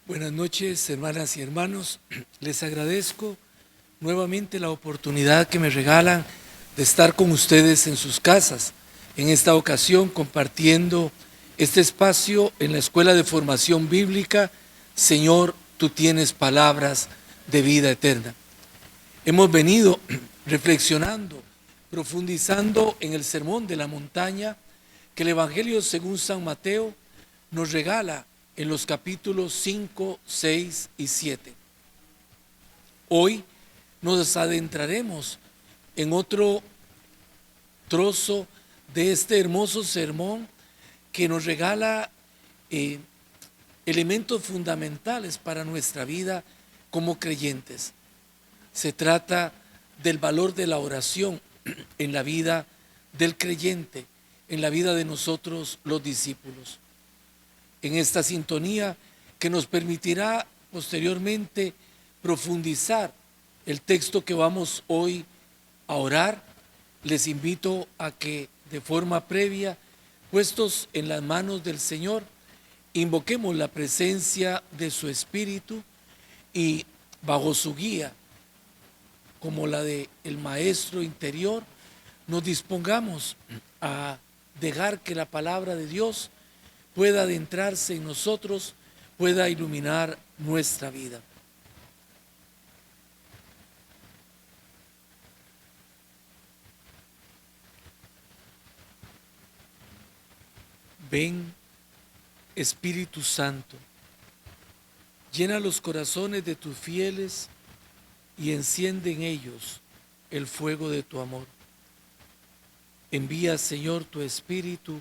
Buenas noches, hermanas y hermanos. Les agradezco nuevamente la oportunidad que me regalan de estar con ustedes en sus casas. En esta ocasión compartiendo este espacio en la Escuela de Formación Bíblica, Señor, tú tienes palabras de vida eterna. Hemos venido reflexionando, profundizando en el Sermón de la Montaña que el Evangelio según San Mateo nos regala en los capítulos 5, 6 y 7. Hoy nos adentraremos en otro trozo de este hermoso sermón que nos regala elementos fundamentales para nuestra vida como creyentes. Se trata del valor de la oración en la vida del creyente, en la vida de nosotros los discípulos. En esta sintonía que nos permitirá posteriormente profundizar el texto que vamos hoy a orar, les invito a que de forma previa, puestos en las manos del Señor, invoquemos la presencia de su Espíritu y bajo su guía, como la del Maestro interior, nos dispongamos a dejar que la palabra de Dios pueda adentrarse en nosotros, pueda iluminar nuestra vida. Ven, Espíritu Santo, llena los corazones de tus fieles y enciende en ellos el fuego de tu amor. Envía, Señor, tu Espíritu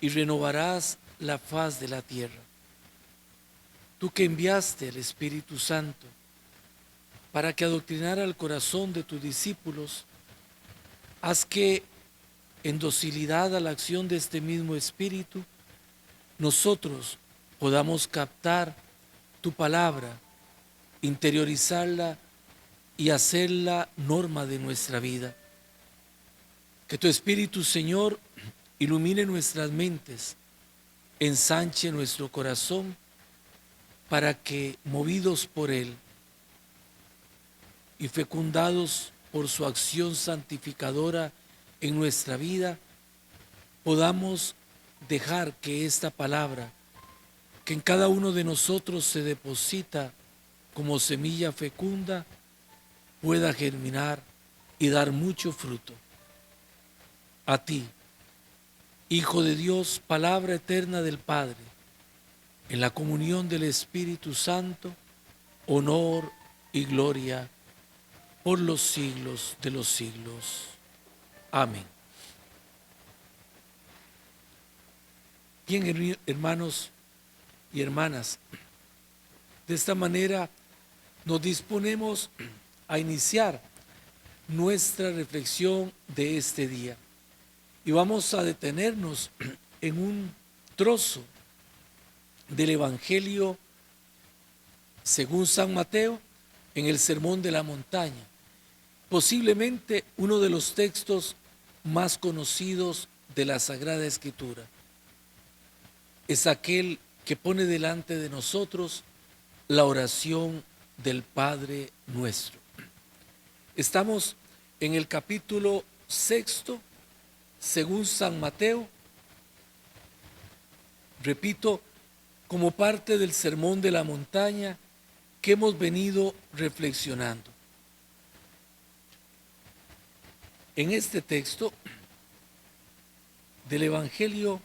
y renovarás la faz de la tierra. Tú que enviaste el Espíritu Santo para que adoctrinara el corazón de tus discípulos, haz que en docilidad a la acción de este mismo Espíritu, nosotros podamos captar tu palabra, interiorizarla y hacerla norma de nuestra vida. Que tu Espíritu, Señor, ilumine nuestras mentes, ensanche nuestro corazón para que, movidos por Él y fecundados por su acción santificadora en nuestra vida, podamos dejar que esta palabra, que en cada uno de nosotros se deposita como semilla fecunda, pueda germinar y dar mucho fruto. A ti, Hijo de Dios, palabra eterna del Padre, en la comunión del Espíritu Santo, honor y gloria por los siglos de los siglos. Amén. Bien, hermanos y hermanas, de esta manera nos disponemos a iniciar nuestra reflexión de este día. Y vamos a detenernos en un trozo del Evangelio según San Mateo en el Sermón de la Montaña, posiblemente uno de los textos más conocidos de la Sagrada Escritura. Es aquel que pone delante de nosotros la oración del Padre Nuestro. Estamos en el capítulo 6, según San Mateo, repito, como parte del Sermón de la Montaña que hemos venido reflexionando. En este texto del Evangelio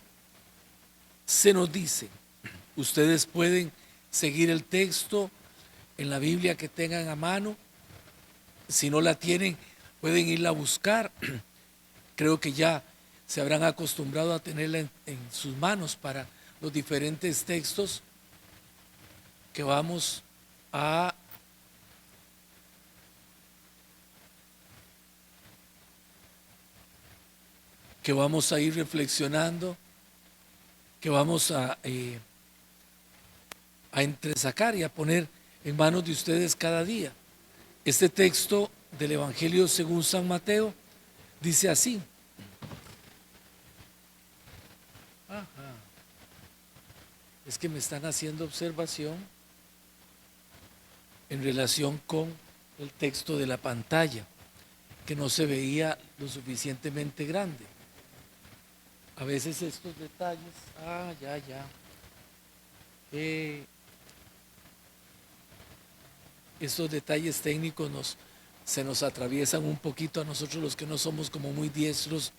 se nos dice, ustedes pueden seguir el texto en la Biblia que tengan a mano, si no la tienen, pueden irla a buscar. Creo que ya se habrán acostumbrado a tenerla en sus manos para los diferentes textos que vamos a ir reflexionando, que vamos a entresacar y a poner en manos de ustedes cada día. Este texto del Evangelio según San Mateo dice así. Es que me están haciendo observación. en relación con el texto de la pantalla, que no se veía lo suficientemente grande. A veces estos detalles, estos detalles técnicos se nos atraviesan un poquito a nosotros los que no somos como muy diestros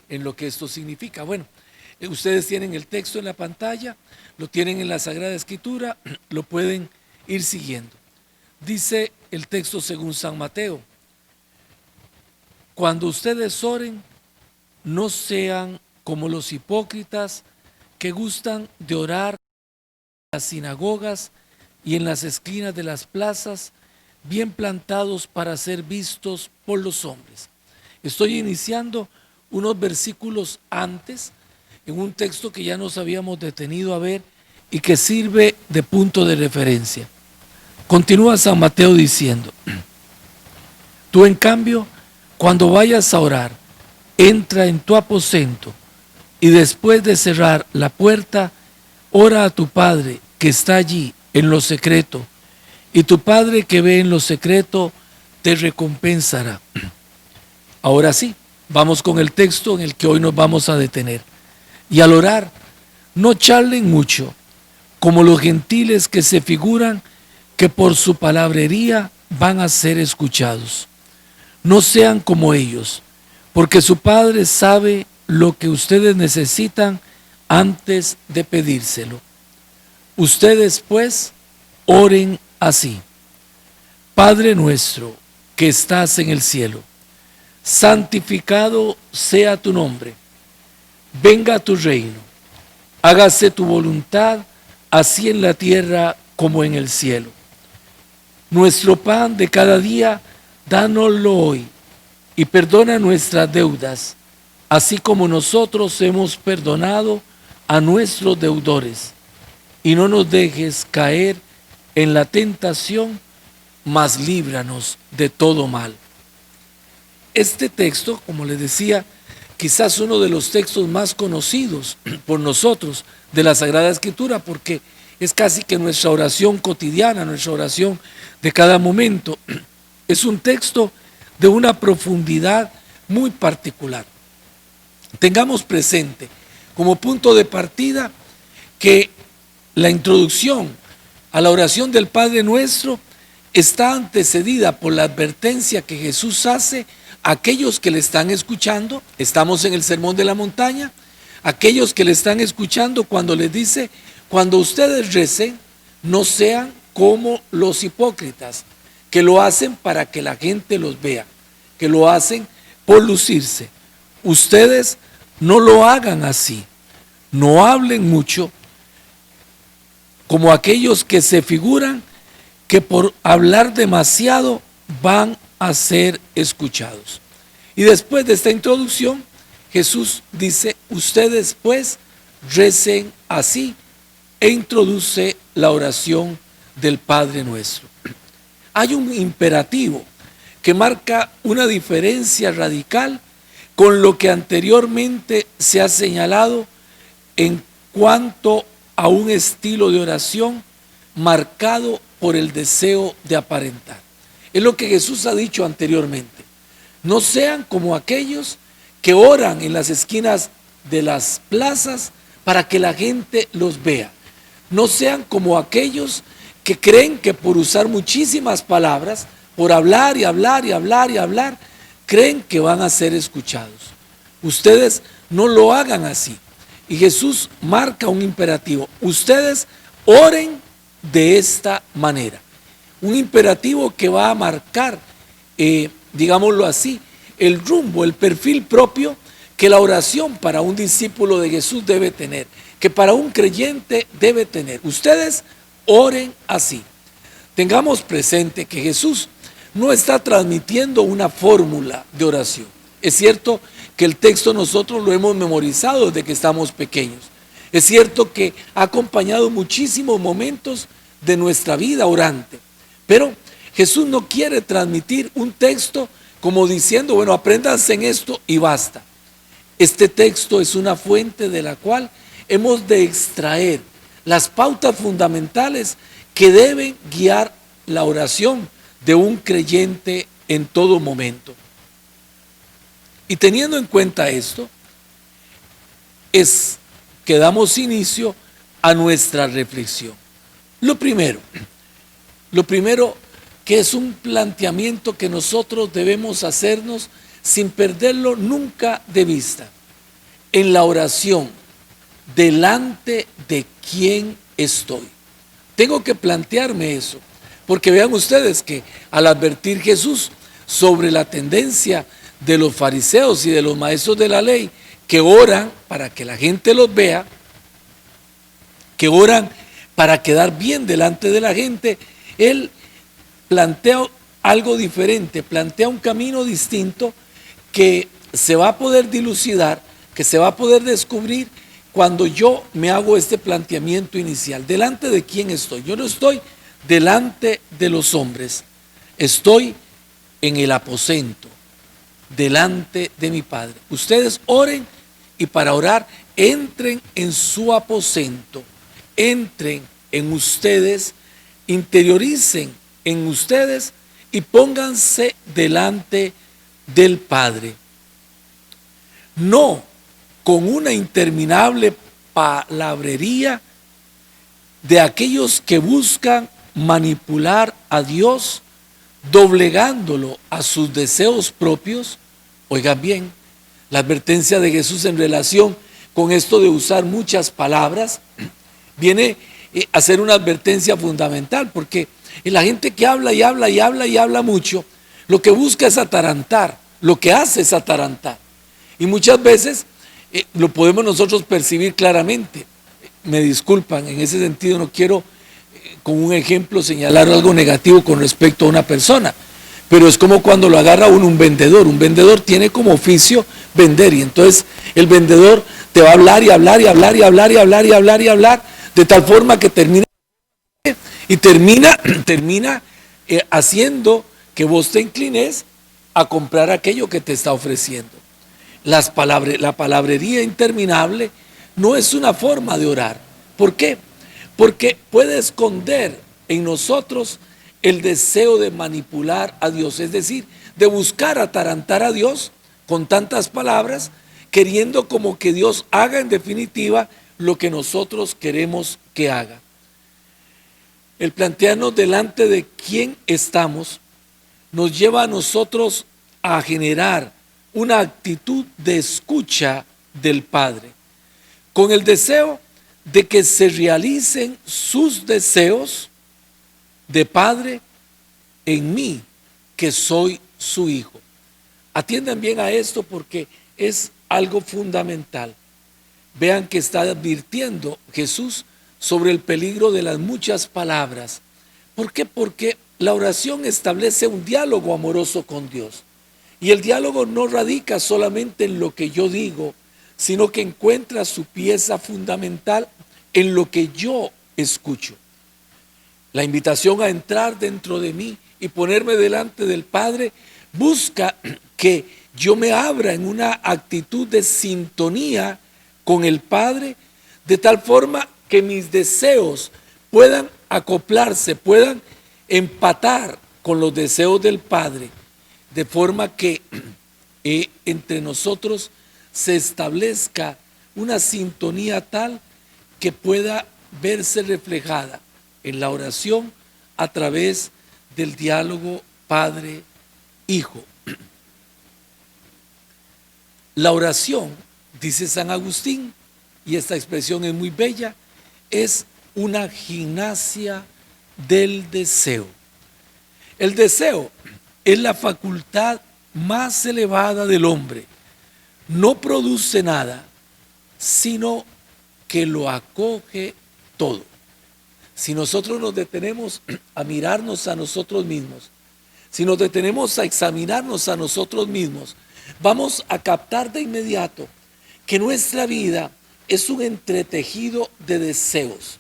en lo que esto significa. Bueno, ustedes tienen el texto en la pantalla, lo tienen en la Sagrada Escritura, lo pueden ir siguiendo. Dice el texto según San Mateo: cuando ustedes oren, no sean como los hipócritas que gustan de orar en las sinagogas y en las esquinas de las plazas, bien plantados para ser vistos por los hombres. Estoy iniciando unos versículos antes, en un texto que ya nos habíamos detenido a ver y que sirve de punto de referencia. Continúa San Mateo diciendo: tú en cambio, cuando vayas a orar, entra en tu aposento y después de cerrar la puerta, ora a tu Padre que está allí en lo secreto, y tu Padre que ve en lo secreto te recompensará. Ahora sí, vamos con el texto en el que hoy nos vamos a detener. Y al orar, no charlen mucho, como los gentiles que se figuran que por su palabrería van a ser escuchados. No sean como ellos, porque su Padre sabe lo que ustedes necesitan antes de pedírselo. Ustedes, pues, oren así: Padre nuestro que estás en el cielo, santificado sea tu nombre. Venga tu reino. Hágase tu voluntad, así en la tierra como en el cielo. Nuestro pan de cada día, dánoslo hoy, y perdona nuestras deudas, así como nosotros hemos perdonado a nuestros deudores. Y no nos dejes caer en la tentación, mas líbranos de todo mal. Este texto, como les decía, quizás uno de los textos más conocidos por nosotros de la Sagrada Escritura, porque es casi que nuestra oración cotidiana, nuestra oración de cada momento. Es un texto de una profundidad muy particular. Tengamos presente como punto de partida que la introducción a la oración del Padre Nuestro está antecedida por la advertencia que Jesús hace a aquellos que le están escuchando. Estamos en el Sermón de la Montaña. Aquellos que le están escuchando, cuando les dice: cuando ustedes recen, no sean como los hipócritas, que lo hacen para que la gente los vea, que lo hacen por lucirse. Ustedes no lo hagan así. No hablen mucho como aquellos que se figuran que por hablar demasiado van a ser escuchados. Y después de esta introducción, Jesús dice: ustedes pues recen así, e introduce la oración del Padre Nuestro. Hay un imperativo que marca una diferencia radical con lo que anteriormente se ha señalado en cuanto a un estilo de oración marcado por el deseo de aparentar. Es lo que Jesús ha dicho anteriormente: no sean como aquellos que oran en las esquinas de las plazas para que la gente los vea. No sean como aquellos que creen que por usar muchísimas palabras, por hablar y hablar y hablar y hablar, creen que van a ser escuchados. Ustedes no lo hagan así. Y Jesús marca un imperativo: ustedes oren de esta manera. Un imperativo que va a marcar, digámoslo así, el rumbo, el perfil propio que la oración para un discípulo de Jesús debe tener, que para un creyente debe tener. Ustedes oren así. Tengamos presente que Jesús no está transmitiendo una fórmula de oración. Es cierto que el texto nosotros lo hemos memorizado desde que estamos pequeños. Es cierto que ha acompañado muchísimos momentos de nuestra vida orante. Pero Jesús no quiere transmitir un texto como diciendo: bueno, apréndanse en esto y basta. Este texto es una fuente de la cual hemos de extraer las pautas fundamentales que deben guiar la oración de un creyente en todo momento. Y teniendo en cuenta esto, es que damos inicio a nuestra reflexión. Lo primero que es un planteamiento que nosotros debemos hacernos sin perderlo nunca de vista. En la oración, ¿delante de quién estoy? Tengo que plantearme eso, porque vean ustedes que al advertir Jesús sobre la tendencia de los fariseos y de los maestros de la ley, que oran para que la gente los vea, que oran para quedar bien delante de la gente, él plantea algo diferente, plantea un camino distinto que se va a poder dilucidar, que se va a poder descubrir cuando yo me hago este planteamiento inicial. ¿Delante de quién estoy? Yo no estoy delante de los hombres, estoy en el aposento, delante de mi Padre. Ustedes oren y para orar entren en su aposento, entren en ustedes, interioricen en ustedes y pónganse delante del Padre. No con una interminable palabrería de aquellos que buscan manipular a Dios, doblegándolo a sus deseos propios. Oigan bien, la advertencia de Jesús en relación con esto de usar muchas palabras viene a ser una advertencia fundamental, porque la gente que habla y habla y habla y habla mucho, lo que busca es atarantar, lo que hace es atarantar. Y muchas veces lo podemos nosotros percibir claramente. Me disculpan, en ese sentido no quiero con un ejemplo señalar algo negativo con respecto a una persona, pero es como cuando lo agarra un vendedor tiene como oficio vender, y entonces el vendedor te va a hablar y hablar y hablar y hablar y hablar y hablar y hablar, de tal forma que termina haciendo que vos te inclines a comprar aquello que te está ofreciendo. La palabrería interminable no es una forma de orar. ¿Por qué? Porque puede esconder en nosotros el deseo de manipular a Dios, es decir, de buscar atarantar a Dios con tantas palabras, queriendo como que Dios haga en definitiva lo que nosotros queremos que haga. El plantearnos delante de quién estamos nos lleva a nosotros a generar una actitud de escucha del Padre, con el deseo de que se realicen sus deseos de Padre en mí, que soy su Hijo. Atiendan bien a esto porque es algo fundamental. Vean que está advirtiendo Jesús sobre el peligro de las muchas palabras. ¿Por qué? Porque la oración establece un diálogo amoroso con Dios. Y el diálogo no radica solamente en lo que yo digo, sino que encuentra su pieza fundamental en lo que yo escucho. La invitación a entrar dentro de mí y ponerme delante del Padre busca que yo me abra en una actitud de sintonía con el Padre, de tal forma que mis deseos puedan acoplarse, puedan empatar con los deseos del Padre, de forma que entre nosotros se establezca una sintonía tal que pueda verse reflejada en la oración a través del diálogo Padre-Hijo. La oración, dice San Agustín, y esta expresión es muy bella, es una gimnasia del deseo. El deseo es la facultad más elevada del hombre. No produce nada, sino que lo acoge todo. Si nosotros nos detenemos a mirarnos a nosotros mismos, si nos detenemos a examinarnos a nosotros mismos, vamos a captar de inmediato que nuestra vida es un entretejido de deseos,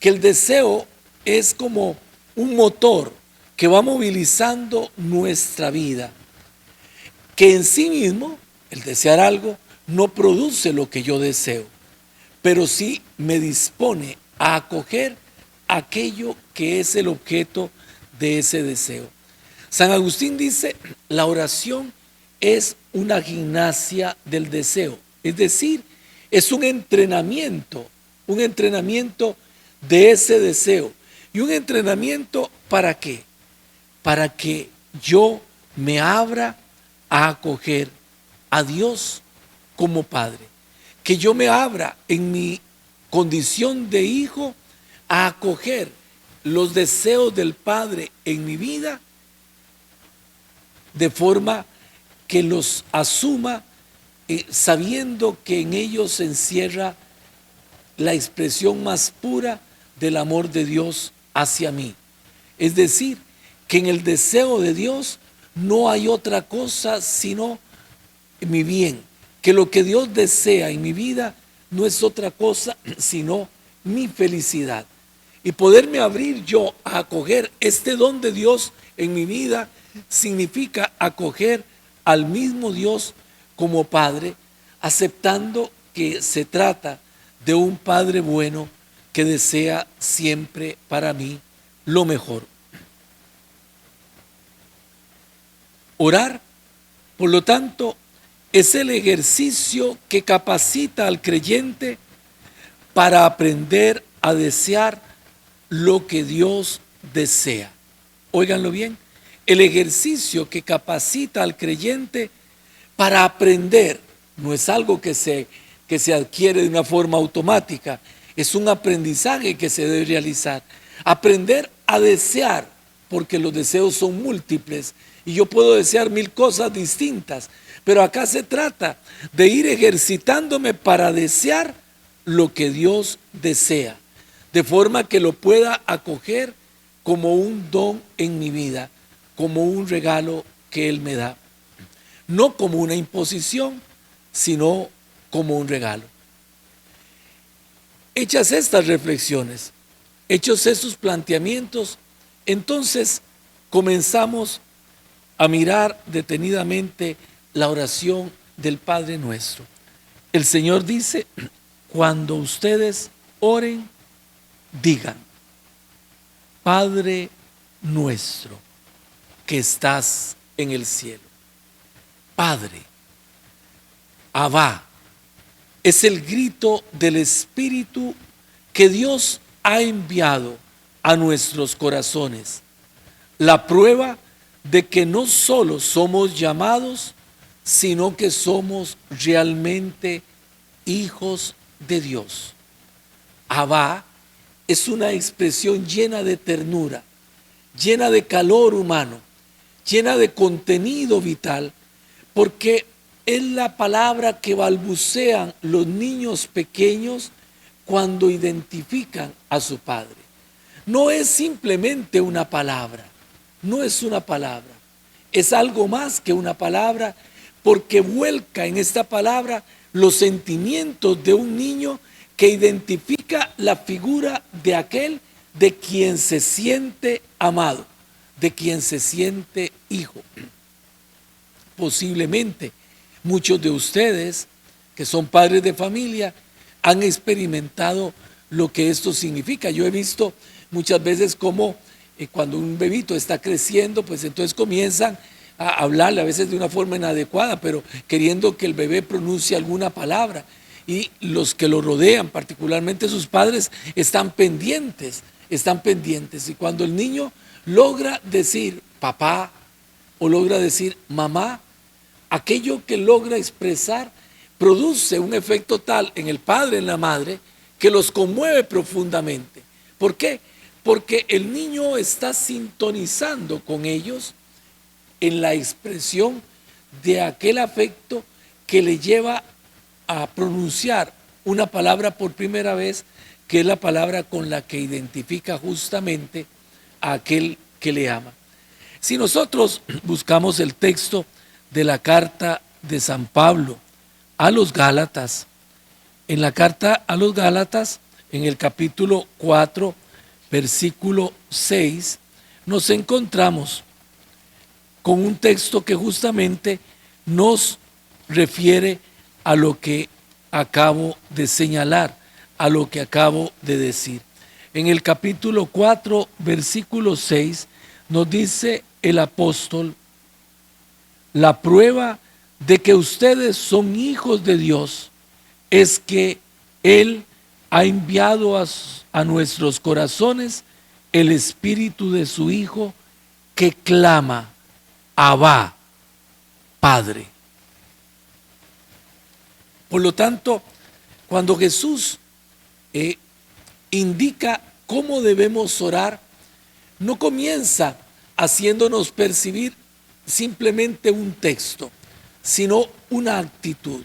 que el deseo es como un motor que va movilizando nuestra vida, que en sí mismo, el desear algo, no produce lo que yo deseo, pero sí me dispone a acoger aquello que es el objeto de ese deseo. San Agustín dice, la oración es una gimnasia del deseo, es decir, es un entrenamiento de ese deseo. ¿Y un entrenamiento para qué? Para que yo me abra a acoger a Dios como Padre, que yo me abra en mi condición de hijo a acoger los deseos del Padre en mi vida, de forma que los asuma sabiendo que en ellos se encierra la expresión más pura del amor de Dios hacia mí. Es decir, que en el deseo de Dios no hay otra cosa sino mi bien, que lo que Dios desea en mi vida no es otra cosa sino mi felicidad. Y poderme abrir yo a acoger este don de Dios en mi vida significa acoger al mismo Dios como Padre, aceptando que se trata de un Padre bueno que desea siempre para mí lo mejor. Orar, por lo tanto, es el ejercicio que capacita al creyente para aprender a desear lo que Dios desea. Óiganlo bien, el ejercicio que capacita al creyente para aprender, no es algo que se adquiere de una forma automática, es un aprendizaje que se debe realizar. Aprender a desear, porque los deseos son múltiples y yo puedo desear 1000 cosas distintas, pero acá se trata de ir ejercitándome para desear lo que Dios desea, de forma que lo pueda acoger como un don en mi vida, como un regalo que Él me da. No como una imposición, sino como un regalo. Hechas estas reflexiones, hechos estos planteamientos, entonces comenzamos a mirar detenidamente la oración del Padre Nuestro. El Señor dice, cuando ustedes oren, digan, Padre nuestro que estás en el cielo. Padre, Abba, es el grito del Espíritu que Dios ha enviado a nuestros corazones. La prueba de que no solo somos llamados, sino que somos realmente hijos de Dios. Abba es una expresión llena de ternura, llena de calor humano, llena de contenido vital, porque es la palabra que balbucean los niños pequeños cuando identifican a su padre. No es simplemente una palabra, no es una palabra, es algo más que una palabra, porque vuelca en esta palabra los sentimientos de un niño que identifica la figura de aquel de quien se siente amado, de quien se siente hijo. Posiblemente muchos de ustedes que son padres de familia han experimentado lo que esto significa. Yo he visto muchas veces cómo cuando un bebito está creciendo, pues entonces comienzan a hablarle a veces de una forma inadecuada, pero queriendo que el bebé pronuncie alguna palabra. Y los que lo rodean, particularmente sus padres, están pendientes. Y cuando el niño logra decir papá o logra decir mamá, aquello que logra expresar produce un efecto tal en el padre, en la madre, que los conmueve profundamente. ¿Por qué? Porque el niño está sintonizando con ellos en la expresión de aquel afecto que le lleva a pronunciar una palabra por primera vez, que es la palabra con la que identifica justamente a aquel que le ama. Si nosotros buscamos el texto de la carta de San Pablo a los Gálatas, en la carta a los Gálatas, en el capítulo 4, versículo 6, nos encontramos con un texto que justamente nos refiere a lo que acabo de señalar, a lo que acabo de decir. En el capítulo 4, versículo 6, nos dice el apóstol, la prueba de que ustedes son hijos de Dios es que Él ha enviado a nuestros corazones el espíritu de su Hijo que clama, Abba, Padre. Por lo tanto, cuando Jesús indica cómo debemos orar, no comienza haciéndonos percibir simplemente un texto, sino una actitud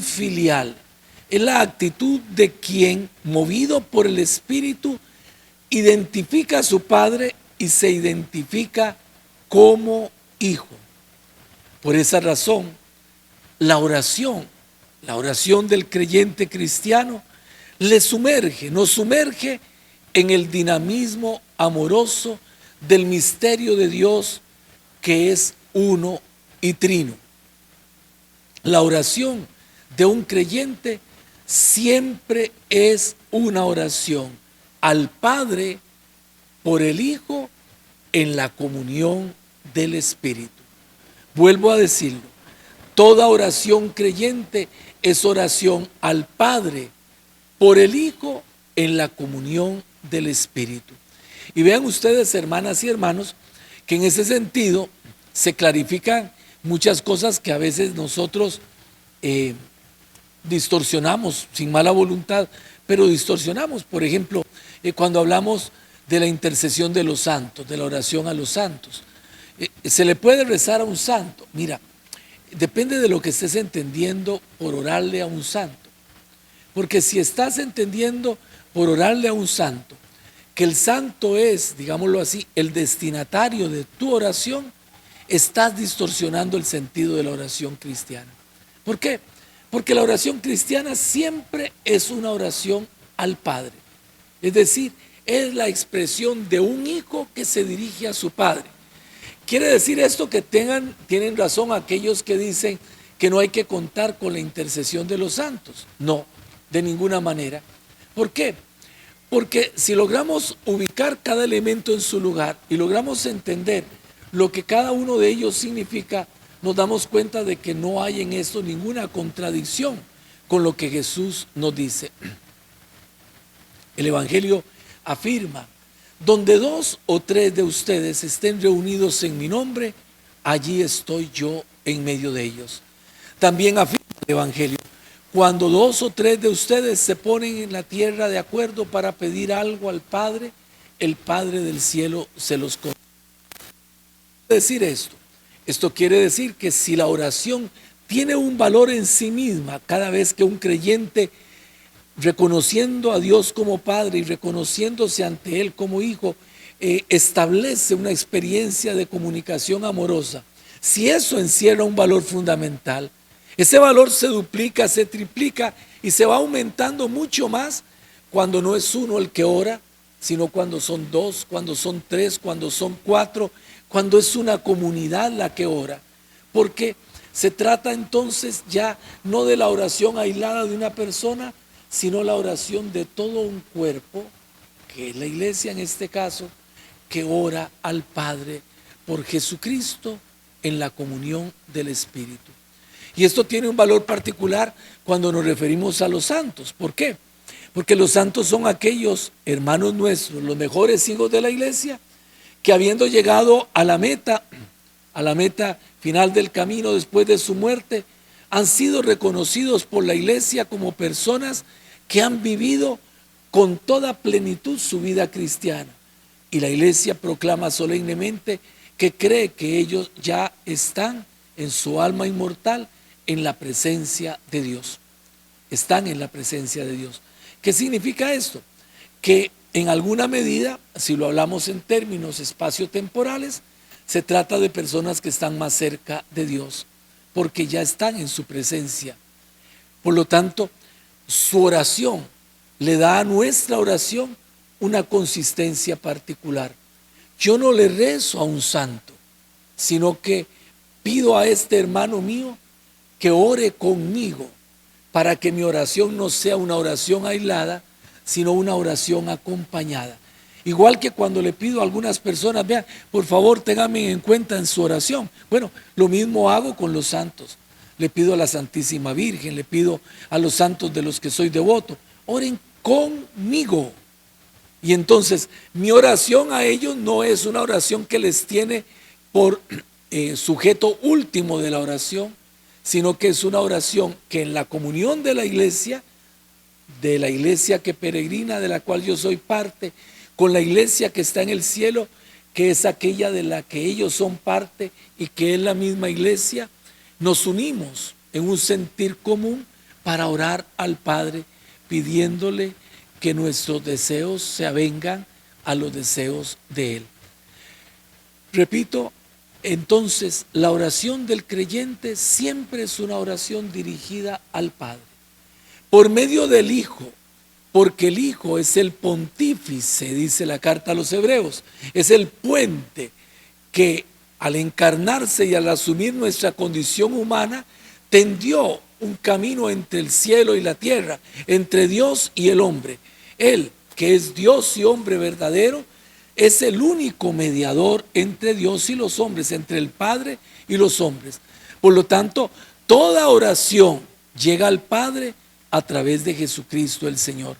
filial. Es la actitud de quien, movido por el Espíritu, identifica a su Padre y se identifica como hijo. Por esa razón, la oración del creyente cristiano nos sumerge en el dinamismo amoroso del misterio de Dios que es uno y trino. La oración de un creyente siempre es una oración al Padre por el Hijo en la comunión del Espíritu. Vuelvo a decirlo, toda oración creyente es oración al Padre por el Hijo en la comunión del Espíritu. Y vean ustedes, hermanas y hermanos, que en ese sentido se clarifican muchas cosas que a veces nosotros distorsionamos sin mala voluntad, pero distorsionamos. Por ejemplo, cuando hablamos de la intercesión de los santos, de la oración a los santos, se le puede rezar a un santo. Mira, depende de lo que estés entendiendo por orarle a un santo. Porque si estás entendiendo por orarle a un santo, que el santo es, digámoslo así, el destinatario de tu oración, estás distorsionando el sentido de la oración cristiana. ¿Por qué? Porque la oración cristiana siempre es una oración al Padre. Es decir, es la expresión de un hijo que se dirige a su Padre. ¿Quiere decir esto que tienen razón aquellos que dicen que no hay que contar con la intercesión de los santos? No, de ninguna manera. ¿Por qué? Porque si logramos ubicar cada elemento en su lugar y logramos entender lo que cada uno de ellos significa, nos damos cuenta de que no hay en esto ninguna contradicción con lo que Jesús nos dice. El Evangelio afirma, donde 2 o 3 de ustedes estén reunidos en mi nombre, allí estoy yo en medio de ellos. También afirma el Evangelio, cuando 2 o 3 de ustedes se ponen en la tierra de acuerdo para pedir algo al Padre, el Padre del cielo se los concede. ¿Qué quiere decir esto? Esto quiere decir que si la oración tiene un valor en sí misma, cada vez que un creyente, reconociendo a Dios como Padre y reconociéndose ante Él como Hijo, establece una experiencia de comunicación amorosa, si eso encierra un valor fundamental, ese valor se duplica, se triplica y se va aumentando mucho más cuando no es uno el que ora, sino cuando son 2, cuando son 3, cuando son 4, cuando es una comunidad la que ora. Porque se trata entonces ya no de la oración aislada de una persona, sino la oración de todo un cuerpo, que es la iglesia en este caso, que ora al Padre por Jesucristo en la comunión del Espíritu. Y esto tiene un valor particular cuando nos referimos a los santos. ¿Por qué? Porque los santos son aquellos hermanos nuestros, los mejores hijos de la iglesia, que habiendo llegado a la meta final del camino después de su muerte, han sido reconocidos por la iglesia como personas que han vivido con toda plenitud su vida cristiana. Y la iglesia proclama solemnemente que cree que ellos ya están en su alma inmortal en la presencia de Dios. Están en la presencia de Dios. ¿Qué significa esto? Que en alguna medida, si lo hablamos en términos espaciotemporales, se trata de personas que están más cerca de Dios, porque ya están en su presencia. Por lo tanto, su oración le da a nuestra oración una consistencia particular. Yo no le rezo a un santo, sino que pido a este hermano mío que ore conmigo para que mi oración no sea una oración aislada, sino una oración acompañada. Igual que cuando le pido a algunas personas, vean, por favor, ténganme en cuenta en su oración. Bueno, lo mismo hago con los santos. Le pido a la Santísima Virgen, le pido a los santos de los que soy devoto, oren conmigo. Y entonces mi oración a ellos no es una oración que les tiene por sujeto último de la oración, sino que es una oración que en la comunión de la iglesia que peregrina, de la cual yo soy parte, con la iglesia que está en el cielo, que es aquella de la que ellos son parte y que es la misma iglesia, nos unimos en un sentir común para orar al Padre, pidiéndole que nuestros deseos se avengan a los deseos de Él. Repito, entonces, la oración del creyente siempre es una oración dirigida al Padre, por medio del Hijo, porque el Hijo es el pontífice, dice la carta a los Hebreos, es el puente que al encarnarse y al asumir nuestra condición humana, tendió un camino entre el cielo y la tierra, entre Dios y el hombre. Él, que es Dios y hombre verdadero, es el único mediador entre Dios y los hombres, entre el Padre y los hombres. Por lo tanto, toda oración llega al Padre a través de Jesucristo el Señor.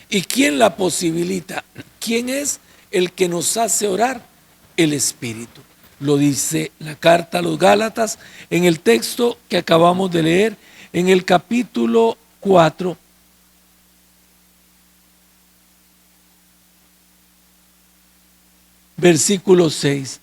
¿Y quién la posibilita? ¿Quién es el que nos hace orar? El Espíritu. Lo dice la carta a los Gálatas en el texto que acabamos de leer, en el capítulo 4. Versículo 6.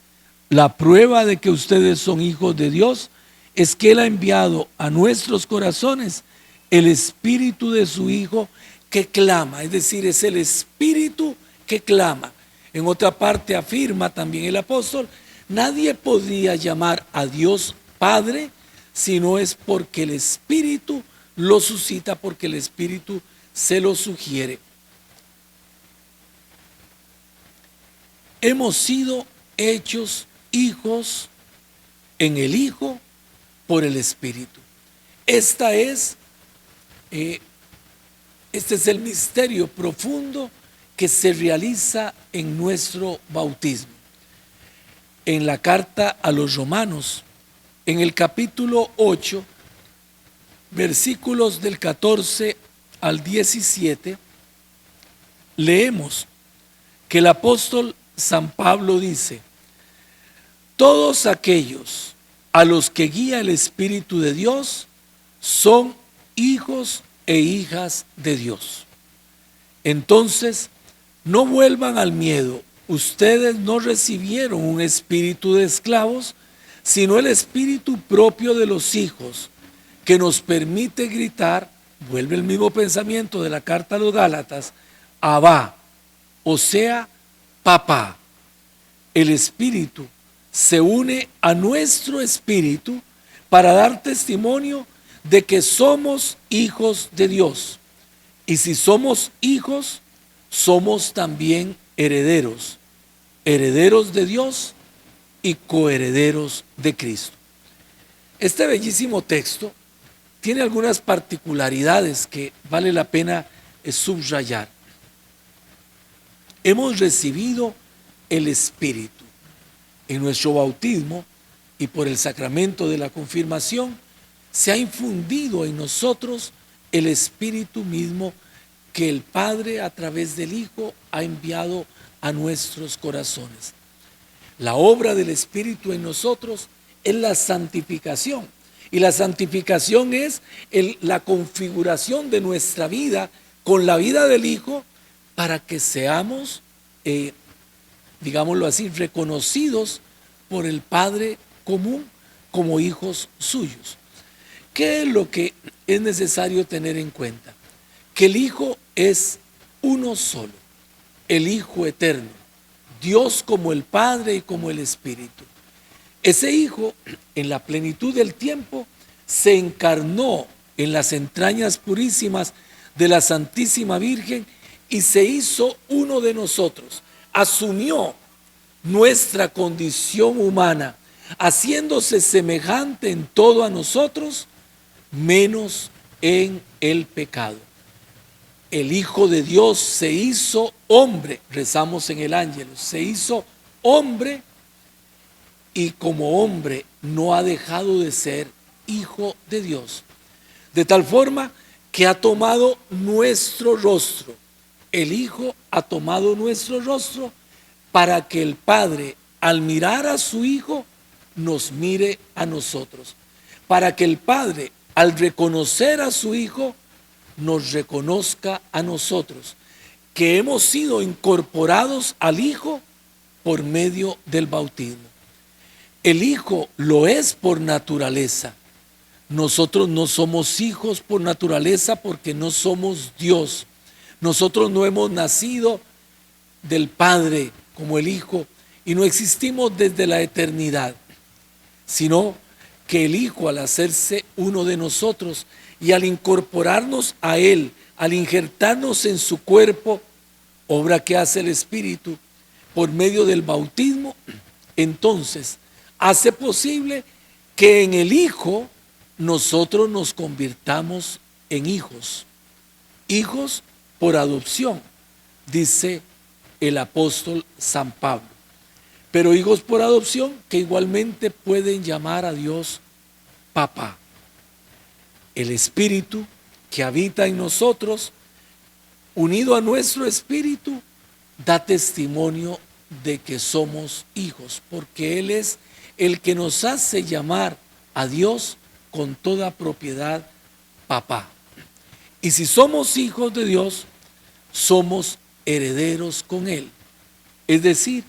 La prueba de que ustedes son hijos de Dios es que Él ha enviado a nuestros corazones el Espíritu de su Hijo que clama, es decir, es el Espíritu que clama. En otra parte afirma también el apóstol, nadie podría llamar a Dios Padre si no es porque el Espíritu lo suscita, porque el Espíritu se lo sugiere. Hemos sido hechos hijos en el Hijo por el Espíritu. Este es el misterio profundo que se realiza en nuestro bautismo. En la carta a los Romanos, en el capítulo 8, versículos del 14 al 17, leemos que el apóstol San Pablo dice: todos aquellos a los que guía el Espíritu de Dios son hijos e hijas de Dios. Entonces, no vuelvan al miedo. Ustedes no recibieron un espíritu de esclavos, sino el espíritu propio de los hijos, que nos permite gritar, vuelve el mismo pensamiento de la carta a los Gálatas, Abba, o sea, papá. El Espíritu se une a nuestro espíritu para dar testimonio de que somos hijos de Dios. Y si somos hijos, somos también herederos, herederos de Dios y coherederos de Cristo. Este bellísimo texto tiene algunas particularidades que vale la pena subrayar. Hemos recibido el Espíritu en nuestro bautismo y por el sacramento de la confirmación se ha infundido en nosotros el Espíritu mismo que el Padre a través del Hijo ha enviado a nuestros corazones. La obra del Espíritu en nosotros es la santificación, y la santificación es la configuración de nuestra vida con la vida del Hijo para que seamos, digámoslo así, reconocidos por el Padre común como hijos suyos. ¿Qué es lo que es necesario tener en cuenta? Que el Hijo es uno solo, el Hijo eterno, Dios como el Padre y como el Espíritu. Ese Hijo, en la plenitud del tiempo, se encarnó en las entrañas purísimas de la Santísima Virgen y se hizo uno de nosotros, asumió nuestra condición humana, haciéndose semejante en todo a nosotros, menos en el pecado. el Hijo de Dios se hizo hombre, rezamos en el Ángelus, se hizo hombre y como hombre no ha dejado de ser Hijo de Dios. De tal forma que ha tomado nuestro rostro. El Hijo ha tomado nuestro rostro para que el Padre, al mirar a su Hijo, nos mire a nosotros. Para que el Padre, al reconocer a su Hijo, nos reconozca a nosotros, que hemos sido incorporados al Hijo por medio del bautismo. El Hijo lo es por naturaleza. Nosotros no somos hijos por naturaleza porque no somos Dios. Nosotros no hemos nacido del Padre como el Hijo y no existimos desde la eternidad, sino que el Hijo, al hacerse uno de nosotros y al incorporarnos a Él, al injertarnos en su cuerpo, obra que hace el Espíritu por medio del bautismo, entonces hace posible que en el Hijo nosotros nos convirtamos en hijos, hijos por adopción, dice el apóstol San Pablo, pero hijos por adopción que igualmente pueden llamar a Dios papá. El Espíritu que habita en nosotros, unido a nuestro espíritu, da testimonio de que somos hijos, porque Él es el que nos hace llamar a Dios con toda propiedad papá. Y si somos hijos de Dios, somos herederos con Él. Es decir,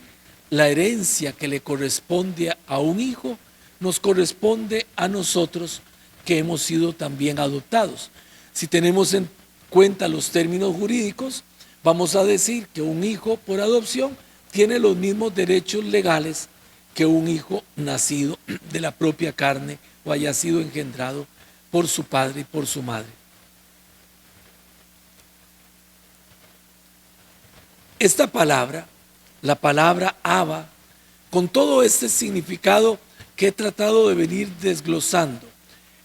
la herencia que le corresponde a un hijo nos corresponde a nosotros que hemos sido también adoptados. Si tenemos en cuenta los términos jurídicos, vamos a decir que un hijo por adopción tiene los mismos derechos legales que un hijo nacido de la propia carne o haya sido engendrado por su padre y por su madre. Esta palabra, la palabra Abba, con todo este significado que he tratado de venir desglosando,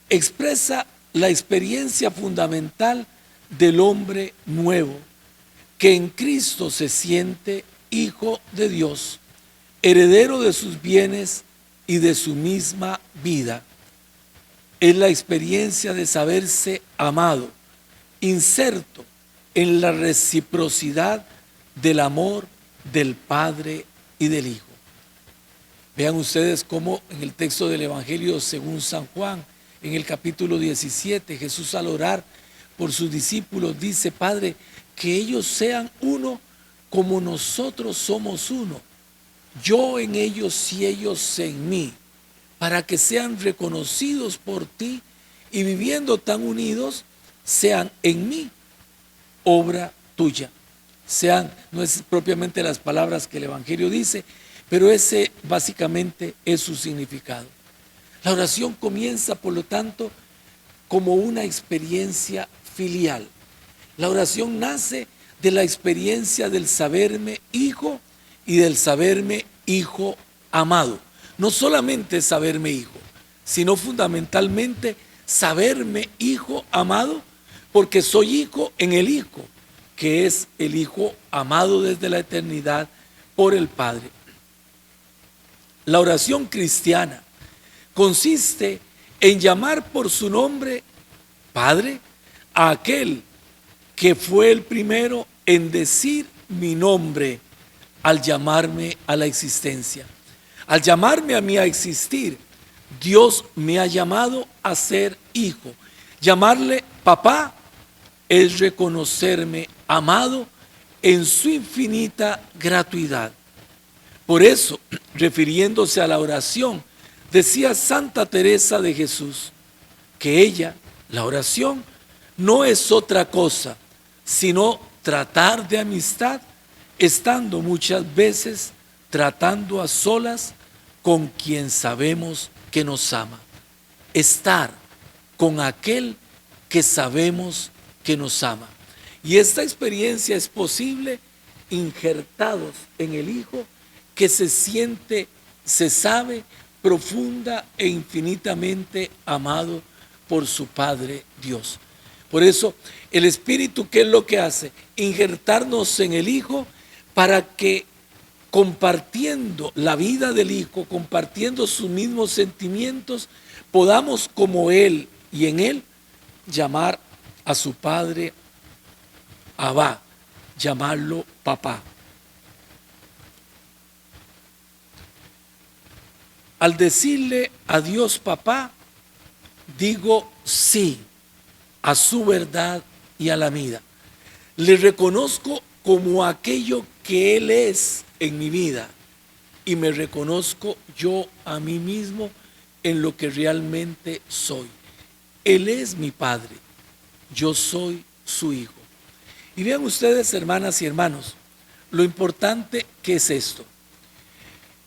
expresa la experiencia fundamental del hombre nuevo, que en Cristo se siente hijo de Dios, heredero de sus bienes y de su misma vida. Es la experiencia de saberse amado, inserto en la reciprocidad del amor del Padre y del Hijo. Vean ustedes cómo en el texto del Evangelio según San Juan, en el capítulo 17, Jesús al orar por sus discípulos dice: Padre, que ellos sean uno como nosotros somos uno, yo en ellos y ellos en mí, para que sean reconocidos por ti y viviendo tan unidos, sean en mí obra tuya. Sean, no es propiamente las palabras que el Evangelio dice, pero ese básicamente es su significado. La oración comienza, por lo tanto, como una experiencia filial. La oración nace de la experiencia del saberme hijo y del saberme hijo amado. No solamente saberme hijo, sino fundamentalmente saberme hijo amado, porque soy hijo en el Hijo, que es el Hijo amado desde la eternidad por el Padre. La oración cristiana consiste en llamar por su nombre Padre a aquel que fue el primero en decir mi nombre al llamarme a la existencia. Al llamarme a mí a existir, Dios me ha llamado a ser hijo. Llamarle papá es reconocerme amado en su infinita gratuidad. Por eso, refiriéndose a la oración, decía Santa Teresa de Jesús que ella, la oración, no es otra cosa sino tratar de amistad, estando muchas veces tratando a solas con quien sabemos que nos ama. Estar con aquel que sabemos que nos ama. Y esta experiencia es posible injertados en el Hijo, que se siente, se sabe profunda e infinitamente amado por su Padre Dios. Por eso el Espíritu, ¿qué es lo que hace? Injertarnos en el Hijo para que, compartiendo la vida del Hijo, compartiendo sus mismos sentimientos, podamos como Él y en Él llamar a su Padre Abba, llamarlo papá. Al decirle a Dios papá, digo sí a su verdad y a la mía. Le reconozco como aquello que Él es en mi vida y me reconozco yo a mí mismo en lo que realmente soy. Él es mi Padre, yo soy su Hijo. Y vean ustedes, hermanas y hermanos, lo importante que es esto.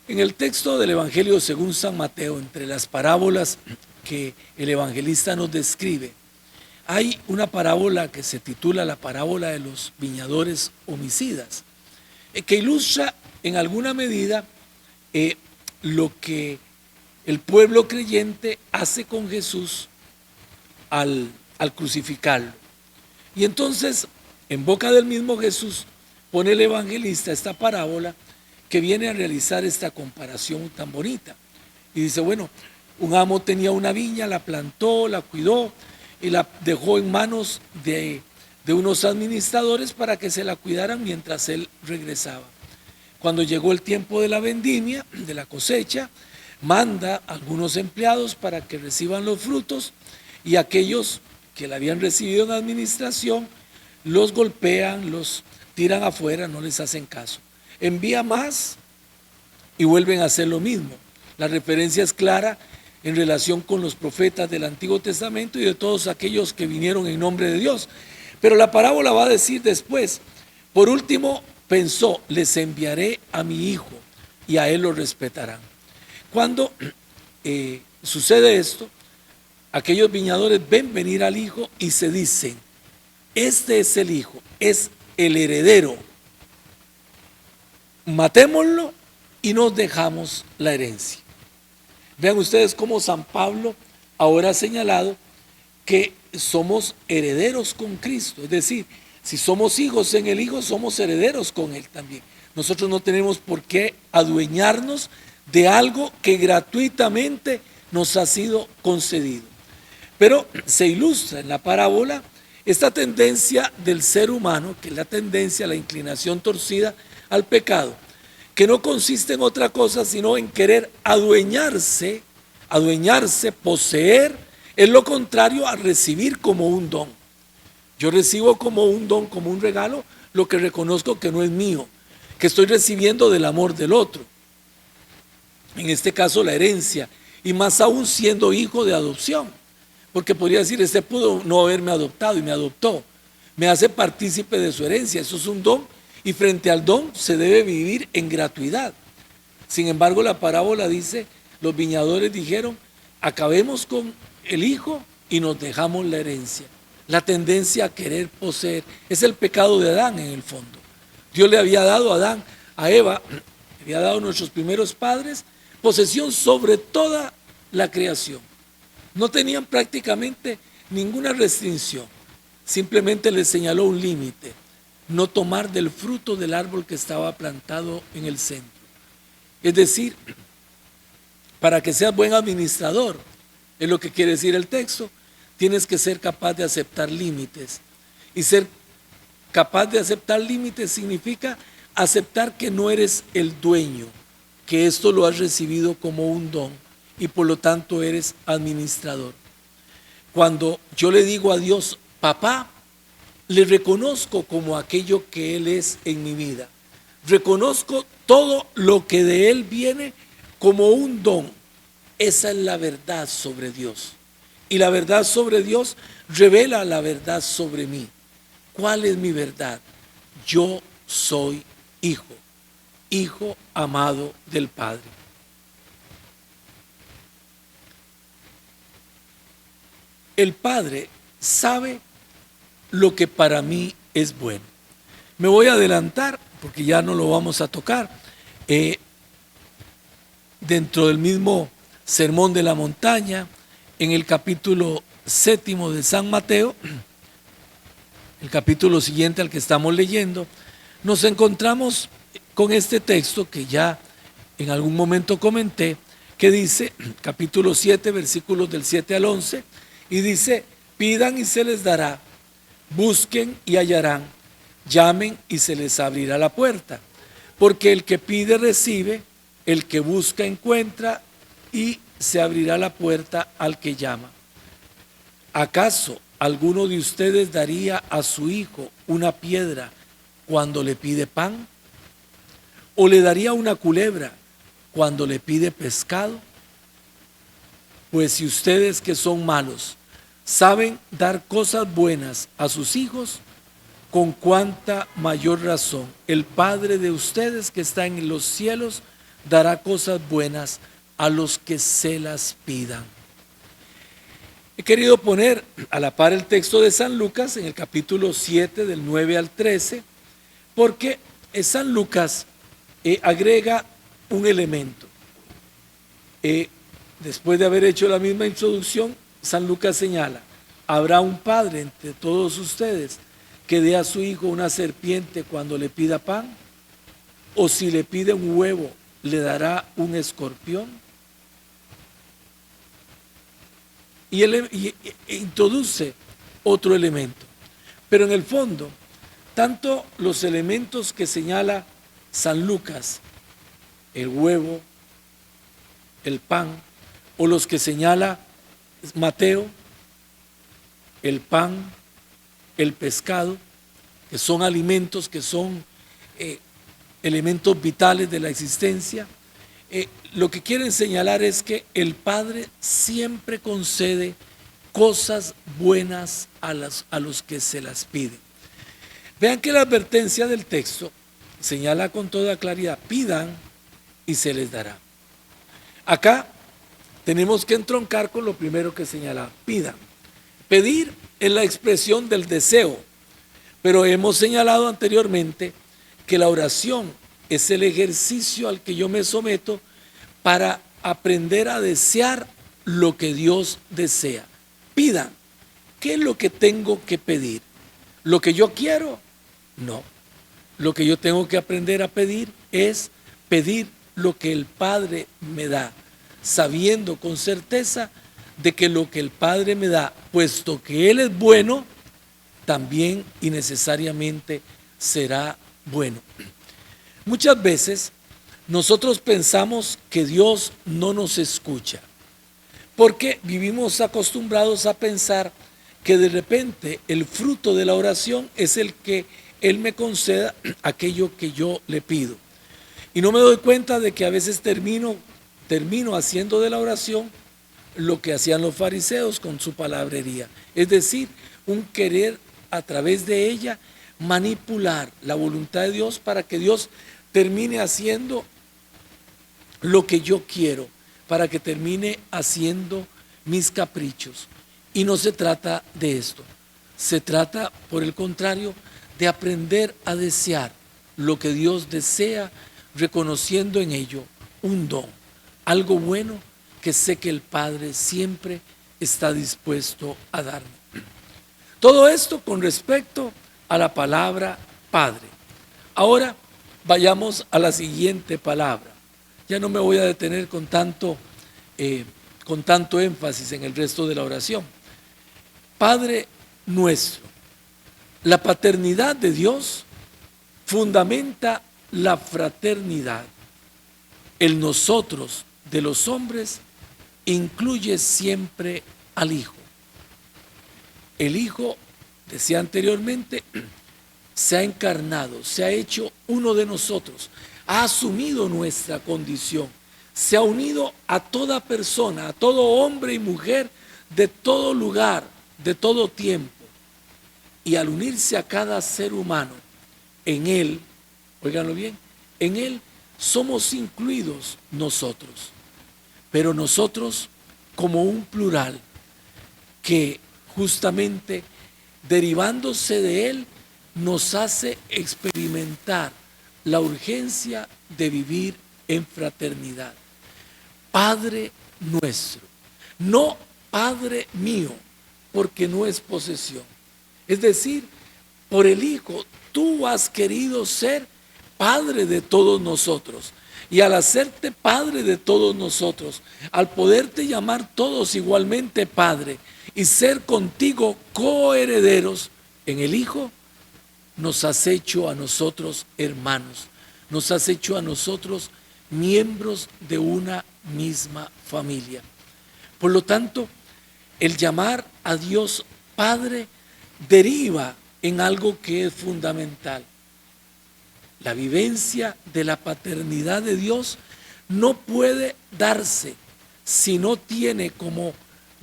En el texto del Evangelio según San Mateo, entre las parábolas que el evangelista nos describe, hay una parábola que se titula la parábola de los viñadores homicidas, que ilustra en alguna medida lo que el pueblo creyente hace con Jesús al crucificarlo. Y entonces, en boca del mismo Jesús, pone el evangelista esta parábola que viene a realizar esta comparación tan bonita. Y dice, bueno, un amo tenía una viña, la plantó, la cuidó y la dejó en manos de unos administradores para que se la cuidaran mientras él regresaba. Cuando llegó el tiempo de la vendimia, de la cosecha, manda a algunos empleados para que reciban los frutos y aquellos que la habían recibido en administración los golpean, los tiran afuera, no les hacen caso. Envía más y vuelven a hacer lo mismo. La referencia es clara en relación con los profetas del Antiguo Testamento y de todos aquellos que vinieron en nombre de Dios. Pero la parábola va a decir después, por último pensó, les enviaré a mi hijo y a él lo respetarán. Cuando sucede esto, aquellos viñadores ven venir al hijo y se dicen, este es el hijo, es el heredero, matémoslo y nos dejamos la herencia. Vean ustedes cómo San Pablo ahora ha señalado que somos herederos con Cristo, es decir, si somos hijos en el Hijo, somos herederos con Él también. Nosotros no tenemos por qué adueñarnos de algo que gratuitamente nos ha sido concedido. Pero se ilustra en la parábola esta tendencia del ser humano, que es la tendencia, la inclinación torcida al pecado, que no consiste en otra cosa sino en querer adueñarse, poseer, es lo contrario a recibir como un don. Yo recibo como un don, como un regalo, lo que reconozco que no es mío, que estoy recibiendo del amor del otro. En este caso la herencia, y más aún siendo hijo de adopción, porque podría decir, este pudo no haberme adoptado y me adoptó, me hace partícipe de su herencia, eso es un don, y frente al don se debe vivir en gratuidad. Sin embargo, la parábola dice, los viñadores dijeron, acabemos con el hijo y nos dejamos la herencia. La tendencia a querer poseer es el pecado de Adán en el fondo. Dios le había dado a Adán, a Eva, le había dado a nuestros primeros padres posesión sobre toda la creación. No tenían prácticamente ninguna restricción, simplemente les señaló un límite, no tomar del fruto del árbol que estaba plantado en el centro. Es decir, para que seas buen administrador, es lo que quiere decir el texto, tienes que ser capaz de aceptar límites. Y ser capaz de aceptar límites significa aceptar que no eres el dueño, que esto lo has recibido como un don y por lo tanto eres administrador. Cuando yo le digo a Dios, papá, le reconozco como aquello que Él es en mi vida. Reconozco todo lo que de Él viene como un don. Esa es la verdad sobre Dios. Y la verdad sobre Dios revela la verdad sobre mí. ¿Cuál es mi verdad? Yo soy hijo, hijo amado del Padre. El Padre sabe lo que para mí es bueno. Me voy a adelantar porque ya no lo vamos a tocar. Dentro del mismo Sermón de la Montaña, en el capítulo 7 de San Mateo, el capítulo siguiente al que estamos leyendo, nos encontramos con este texto que ya en algún momento comenté, que dice, capítulo 7, versículos del 7 al 11, y dice: pidan y se les dará, busquen y hallarán, llamen y se les abrirá la puerta, porque el que pide recibe, el que busca encuentra, y se abrirá la puerta al que llama. ¿Acaso alguno de ustedes daría a su hijo una piedra cuando le pide pan? ¿O le daría una culebra cuando le pide pescado? Pues si ustedes, que son malos, saben dar cosas buenas a sus hijos, con cuánta mayor razón el Padre de ustedes que está en los cielos dará cosas buenas a los que se las pidan. He querido poner a la par el texto de San Lucas en el capítulo 7 del 9 al 13, porque San Lucas agrega un elemento. Después de haber hecho la misma introducción, San Lucas señala: habrá un padre entre todos ustedes que dé a su hijo una serpiente cuando le pida pan, o si le pide un huevo, le dará un escorpión. Y introduce otro elemento, pero en el fondo, tanto los elementos que señala San Lucas, el huevo, el pan, o los que señala Mateo, el pan, el pescado, que son alimentos, que son elementos vitales de la existencia, lo que quieren señalar es que el Padre siempre concede cosas buenas a los que se las piden. Vean que la advertencia del texto señala con toda claridad: pidan y se les dará. Acá tenemos que entroncar con lo primero que señala: pidan. Pedir es la expresión del deseo, pero hemos señalado anteriormente que la oración es el ejercicio al que yo me someto para aprender a desear lo que Dios desea. Pidan. ¿Qué es lo que tengo que pedir? ¿Lo que yo quiero? No. Lo que yo tengo que aprender a pedir es pedir lo que el Padre me da, sabiendo con certeza de que lo que el Padre me da, puesto que Él es bueno, también y necesariamente será bueno. Muchas veces nosotros pensamos que Dios no nos escucha, porque vivimos acostumbrados a pensar que de repente el fruto de la oración es el que Él me conceda aquello que yo le pido. Y no me doy cuenta de que a veces termino haciendo de la oración lo que hacían los fariseos con su palabrería, es decir, un querer a través de ella manipular la voluntad de Dios para que Dios termine haciendo lo que yo quiero, para que termine haciendo mis caprichos. Y no se trata de esto, se trata, por el contrario, de aprender a desear lo que Dios desea, reconociendo en ello un don, algo bueno que sé que el Padre siempre está dispuesto a darme. Todo esto con respecto a la palabra Padre. Ahora vayamos a la siguiente palabra. Ya no me voy a detener con tanto énfasis en el resto de la oración. Padre nuestro. La paternidad de Dios fundamenta la fraternidad. El nosotros de los hombres incluye siempre al Hijo. El Hijo, decía anteriormente, se ha encarnado, se ha hecho uno de nosotros, ha asumido nuestra condición, se ha unido a toda persona, a todo hombre y mujer de todo lugar, de todo tiempo. Y al unirse a cada ser humano, en Él, óiganlo bien, en Él somos incluidos nosotros, pero nosotros como un plural que justamente derivándose de Él nos hace experimentar la urgencia de vivir en fraternidad. Padre nuestro, no Padre mío, porque no es posesión. Es decir, por el Hijo, tú has querido ser Padre de todos nosotros. Y al hacerte Padre de todos nosotros, al poderte llamar todos igualmente Padre y ser contigo coherederos en el Hijo, nos has hecho a nosotros hermanos, nos has hecho a nosotros miembros de una misma familia. Por lo tanto, el llamar a Dios Padre deriva en algo que es fundamental. La vivencia de la paternidad de Dios no puede darse si no tiene como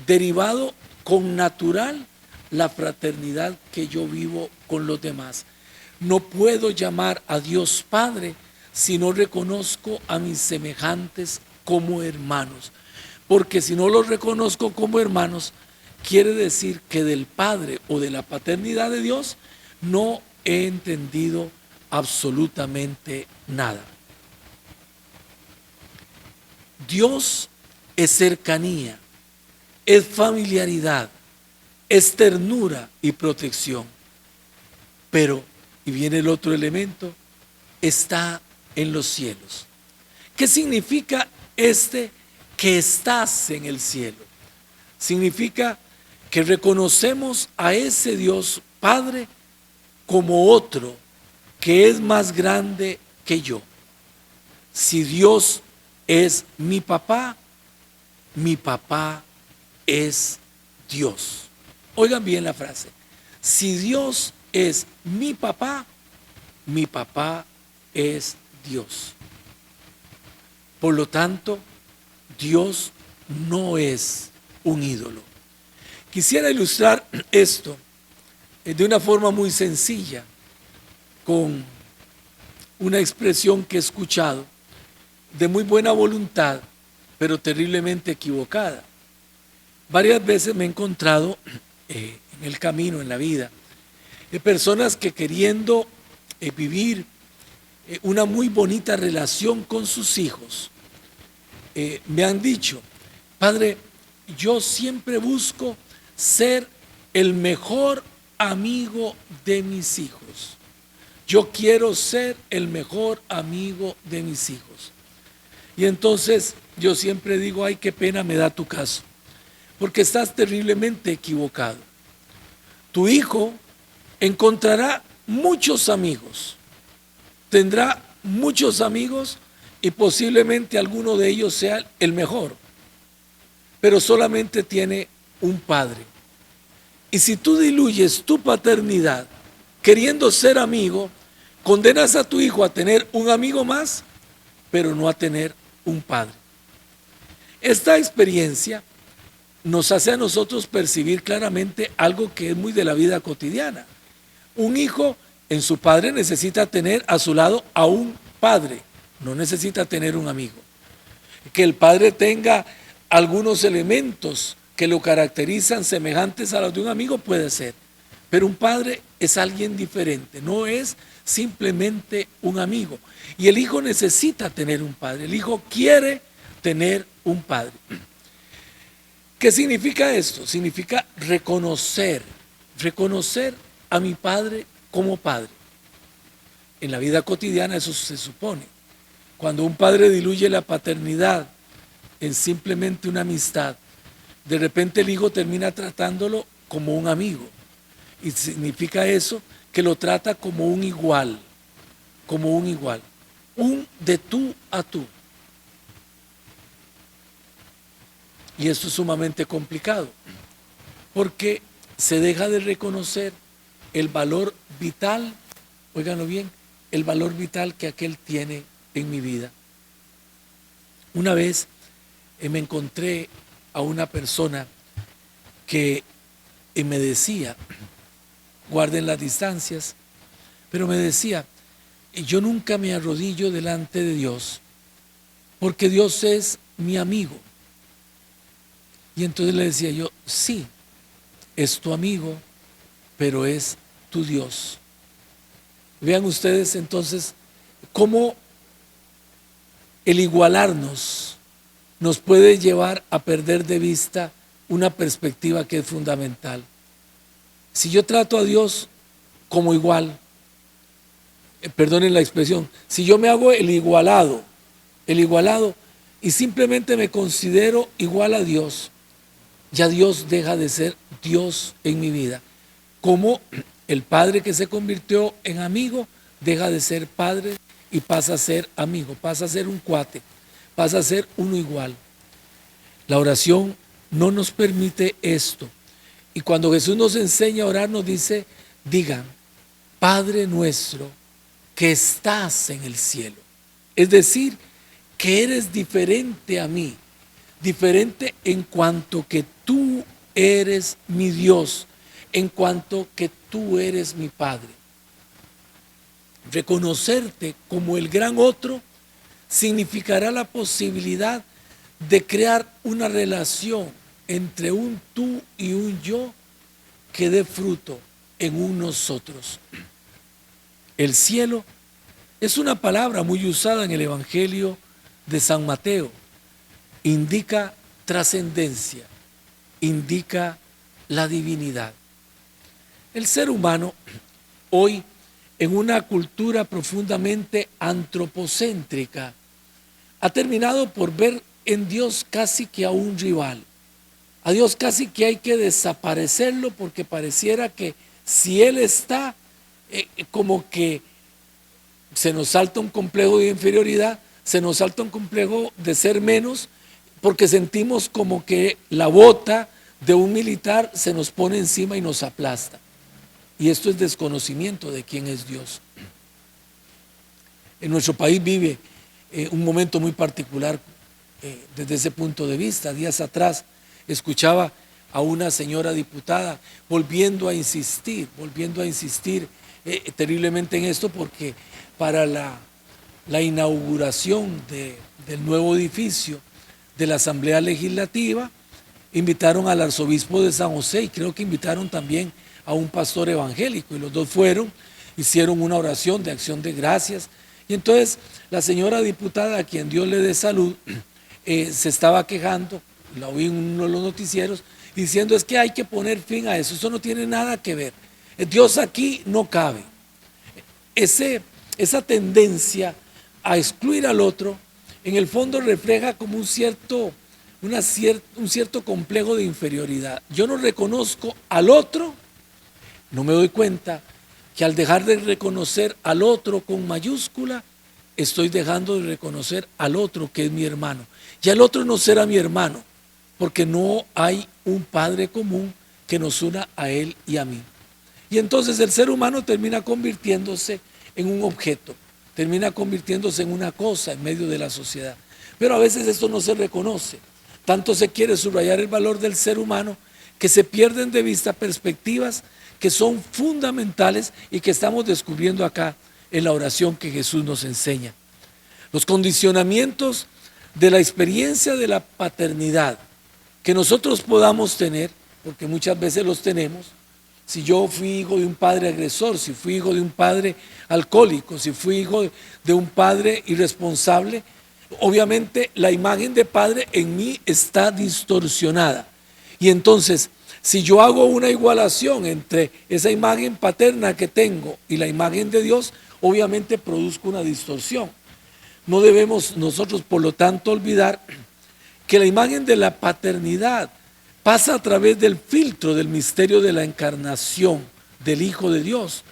derivado con natural la fraternidad que yo vivo con los demás. No puedo llamar a Dios Padre si no reconozco a mis semejantes como hermanos. Porque si no los reconozco como hermanos, quiere decir que del Padre o de la paternidad de Dios no he entendido absolutamente nada. Dios es cercanía, es familiaridad, es ternura y protección. Pero, y viene el otro elemento, está en los cielos. ¿Qué significa que estás en el cielo? Significa que reconocemos a ese Dios Padre como otro que es más grande que yo. Si Dios es mi papá es Dios. Oigan bien la frase. Si Dios es mi papá es Dios. Por lo tanto, Dios no es un ídolo. Quisiera ilustrar esto de una forma muy sencilla, con una expresión que he escuchado de muy buena voluntad, pero terriblemente equivocada. Varias veces me he encontrado en el camino, en la vida, de personas que queriendo vivir una muy bonita relación con sus hijos, me han dicho: Padre, yo siempre busco ser el mejor amigo de mis hijos. Yo quiero ser el mejor amigo de mis hijos. Y entonces yo siempre digo: ay, qué pena me da tu caso, porque estás terriblemente equivocado. Tu hijo encontrará muchos amigos, tendrá muchos amigos y posiblemente alguno de ellos sea el mejor, pero solamente tiene un padre. Y si tú diluyes tu paternidad queriendo ser amigo, condenas a tu hijo a tener un amigo más, pero no a tener un padre. Esta experiencia nos hace a nosotros percibir claramente algo que es muy de la vida cotidiana. Un hijo en su padre necesita tener a su lado a un padre, no necesita tener un amigo. Que el padre tenga algunos elementos que lo caracterizan semejantes a los de un amigo puede ser, pero un padre es alguien diferente, no es simplemente un amigo. Y el hijo necesita tener un padre, el hijo quiere tener un padre. ¿Qué significa esto? Significa reconocer a mi padre como padre. En la vida cotidiana eso se supone. Cuando un padre diluye la paternidad en simplemente una amistad, de repente el hijo termina tratándolo como un amigo. Y significa eso que lo trata como un igual, un de tú a tú. Y esto es sumamente complicado, porque se deja de reconocer el valor vital, óiganlo bien, el valor vital que aquel tiene en mi vida. Una vez me encontré a una persona que me decía: guarden las distancias, pero me decía: yo nunca me arrodillo delante de Dios, porque Dios es mi amigo. Y entonces le decía yo: sí, es tu amigo, pero es tu Dios. Vean ustedes entonces cómo el igualarnos nos puede llevar a perder de vista una perspectiva que es fundamental. Si yo trato a Dios como igual, perdonen la expresión, si yo me hago el igualado, y simplemente me considero igual a Dios, ya Dios deja de ser Dios en mi vida. Como el padre que se convirtió en amigo deja de ser padre y pasa a ser amigo, pasa a ser un cuate, pasa a ser uno igual. La oración no nos permite esto. Y cuando Jesús nos enseña a orar, nos dice: digan, Padre nuestro que estás en el cielo. Es decir, que eres diferente a mí, diferente en cuanto que tú eres mi Dios, en cuanto que tú eres mi Padre. Reconocerte como el gran otro significará la posibilidad de crear una relación entre un tú y un yo que dé fruto en un nosotros. El cielo es una palabra muy usada en el Evangelio de San Mateo. Indica trascendencia, indica la divinidad. El ser humano hoy, en una cultura profundamente antropocéntrica, ha terminado por ver en Dios casi que a un rival. A Dios casi que hay que desaparecerlo, porque pareciera que si Él está, como que se nos salta un complejo de inferioridad, se nos salta un complejo de ser menos, porque sentimos como que la bota de un militar se nos pone encima y nos aplasta. Y esto es desconocimiento de quién es Dios. En nuestro país vive un momento muy particular desde ese punto de vista. Días atrás escuchaba a una señora diputada volviendo a insistir terriblemente en esto, porque para la inauguración del nuevo edificio de la Asamblea Legislativa invitaron al arzobispo de San José y creo que invitaron también a un pastor evangélico, y los dos fueron, hicieron una oración de acción de gracias. Y entonces la señora diputada, a quien Dios le dé salud, se estaba quejando, la oí en uno de los noticieros, diciendo: es que hay que poner fin a eso no tiene nada que ver, Dios aquí no cabe. Esa tendencia a excluir al otro, en el fondo refleja como un cierto complejo de inferioridad. Yo no reconozco al otro, no me doy cuenta que al dejar de reconocer al otro con mayúscula, estoy dejando de reconocer al otro que es mi hermano. Ya el otro no será mi hermano, porque no hay un Padre común que nos una a él y a mí. Y entonces el ser humano termina convirtiéndose en un objeto, termina convirtiéndose en una cosa en medio de la sociedad. Pero a veces esto no se reconoce. Tanto se quiere subrayar el valor del ser humano que se pierden de vista perspectivas que son fundamentales y que estamos descubriendo acá en la oración que Jesús nos enseña. Los condicionamientos de la experiencia de la paternidad que nosotros podamos tener, porque muchas veces los tenemos. Si yo fui hijo de un padre agresor, si fui hijo de un padre alcohólico, si fui hijo de un padre irresponsable, obviamente la imagen de padre en mí está distorsionada. Y entonces, si yo hago una igualación entre esa imagen paterna que tengo y la imagen de Dios, obviamente produzco una distorsión. No debemos nosotros, por lo tanto, olvidar que la imagen de la paternidad pasa a través del filtro del misterio de la encarnación del Hijo de Dios.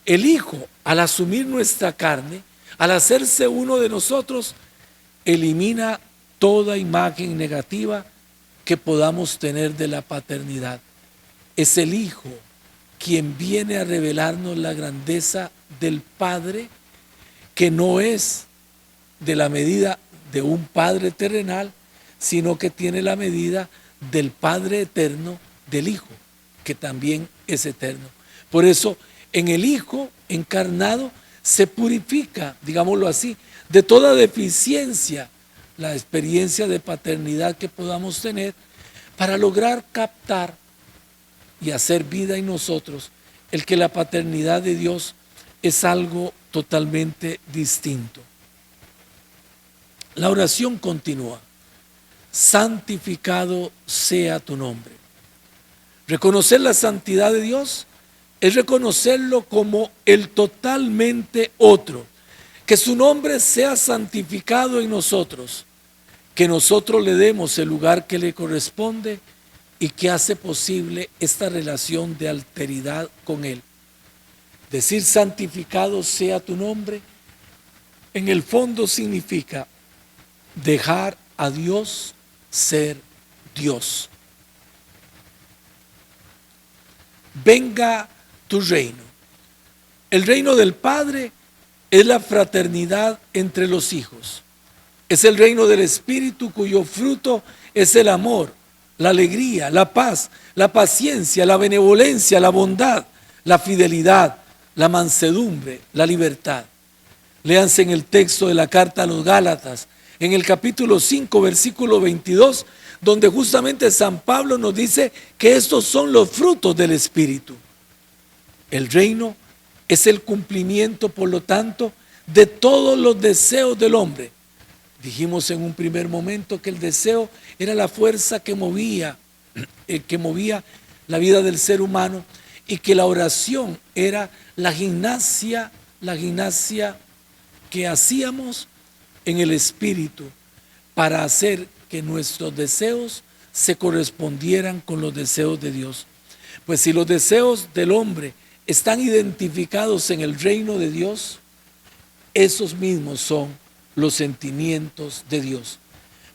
El Hijo, al asumir nuestra carne, al hacerse uno de nosotros, elimina toda imagen negativa que podamos tener de la paternidad. Es el Hijo quien viene a revelarnos la grandeza del Padre, que no es de la medida de un Padre terrenal, sino que tiene la medida del Padre eterno, del Hijo, que también es eterno. Por eso, en el Hijo encarnado se purifica, digámoslo así, de toda deficiencia la experiencia de paternidad que podamos tener, para lograr captar y hacer vida en nosotros el que la paternidad de Dios es algo totalmente distinto. La oración continúa: santificado sea tu nombre. Reconocer la santidad de Dios es reconocerlo como el totalmente otro, que su nombre sea santificado en nosotros, que nosotros le demos el lugar que le corresponde y que hace posible esta relación de alteridad con Él. Decir santificado sea tu nombre, en el fondo significa dejar a Dios ser Dios. Venga tu reino. El reino del Padre es la fraternidad entre los hijos. Es el reino del Espíritu cuyo fruto es el amor, la alegría, la paz, la paciencia, la benevolencia, la bondad, la fidelidad, la mansedumbre, la libertad. Léanse en el texto de la carta a los Gálatas, en el capítulo 5, versículo 22, donde justamente San Pablo nos dice que estos son los frutos del Espíritu. El reino es el cumplimiento, por lo tanto, de todos los deseos del hombre. Dijimos en un primer momento que el deseo era la fuerza que movía la vida del ser humano, y que la oración era la gimnasia que hacíamos en el Espíritu para hacer que nuestros deseos se correspondieran con los deseos de Dios. Pues si los deseos del hombre están identificados en el reino de Dios, esos mismos son los sentimientos de Dios.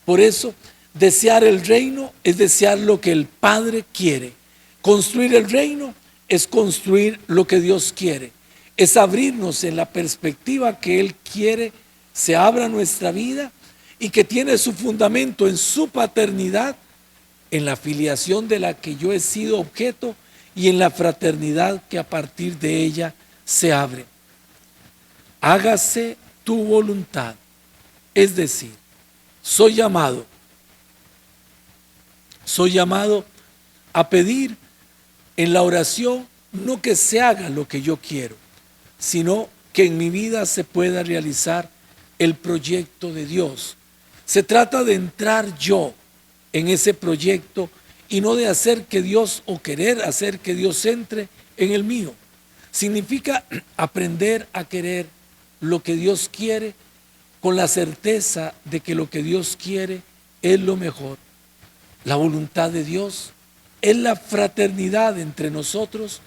Por eso, desear el reino es desear lo que el Padre quiere. Construir el reino es construir lo que Dios quiere. Es abrirnos en la perspectiva que Él quiere se abra nuestra vida y que tiene su fundamento en su paternidad, en la filiación de la que yo he sido objeto y en la fraternidad que a partir de ella se abre. Hágase tu voluntad, es decir, soy llamado a pedir en la oración no que se haga lo que yo quiero, sino que en mi vida se pueda realizar el proyecto de Dios. Se trata de entrar yo en ese proyecto y no de hacer que Dios o querer hacer que Dios entre en el mío. Significa aprender a querer lo que Dios quiere con la certeza de que lo que Dios quiere es lo mejor. La voluntad de Dios es la fraternidad entre nosotros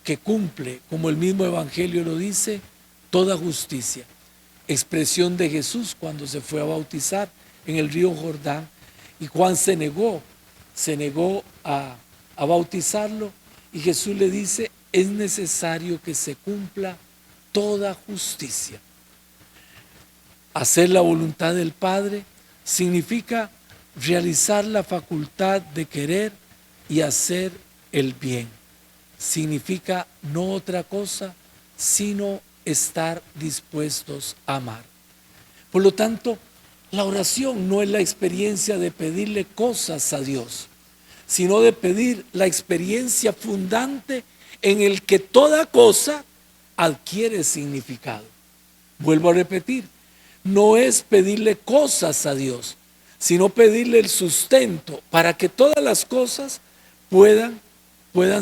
que cumple, como el mismo Evangelio lo dice, toda justicia. Expresión de Jesús cuando se fue a bautizar en el río Jordán y Juan se negó a bautizarlo, y Jesús le dice: es necesario que se cumpla toda justicia. Hacer la voluntad del Padre significa realizar la facultad de querer y hacer el bien. Significa no otra cosa sino estar dispuestos a amar. Por lo tanto, la oración no es la experiencia de pedirle cosas a Dios, sino de pedir la experiencia fundante en el que toda cosa adquiere significado. Vuelvo a repetir, no es pedirle cosas a Dios, sino pedirle el sustento para que todas las cosas puedan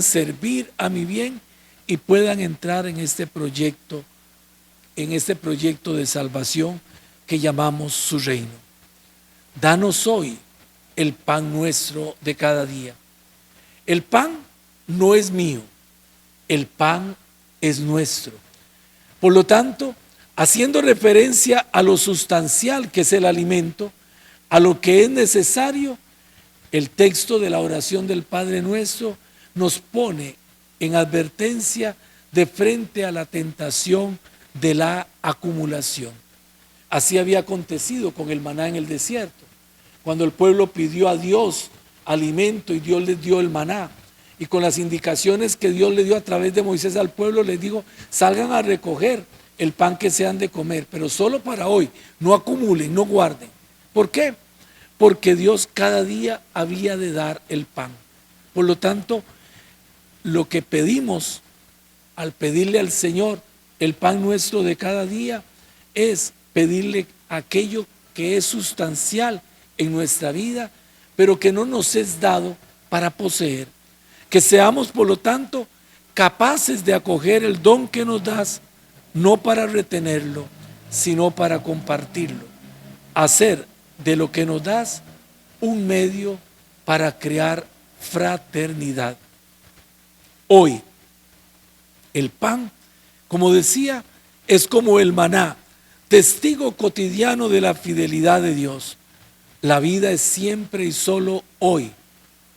servir a mi bien y puedan entrar en este proyecto de salvación que llamamos su reino. Danos hoy el pan nuestro de cada día. El pan no es mío, el pan es nuestro. Por lo tanto, haciendo referencia a lo sustancial que es el alimento, a lo que es necesario, el texto de la oración del Padre Nuestro nos pone en advertencia de frente a la tentación de la acumulación. Así había acontecido con el maná en el desierto, cuando el pueblo pidió a Dios alimento y Dios les dio el maná, y con las indicaciones que Dios le dio a través de Moisés al pueblo, les dijo: salgan a recoger el pan que se han de comer, pero solo para hoy, no acumulen, no guarden. ¿Por qué? Porque Dios cada día había de dar el pan. Por lo tanto, lo que pedimos al pedirle al Señor el pan nuestro de cada día es pedirle aquello que es sustancial en nuestra vida, pero que no nos es dado para poseer. Que seamos, por lo tanto, capaces de acoger el don que nos das, no para retenerlo, sino para compartirlo. Hacer de lo que nos das un medio para crear fraternidad. Hoy, el pan, como decía, es como el maná, testigo cotidiano de la fidelidad de Dios. La vida es siempre y solo hoy.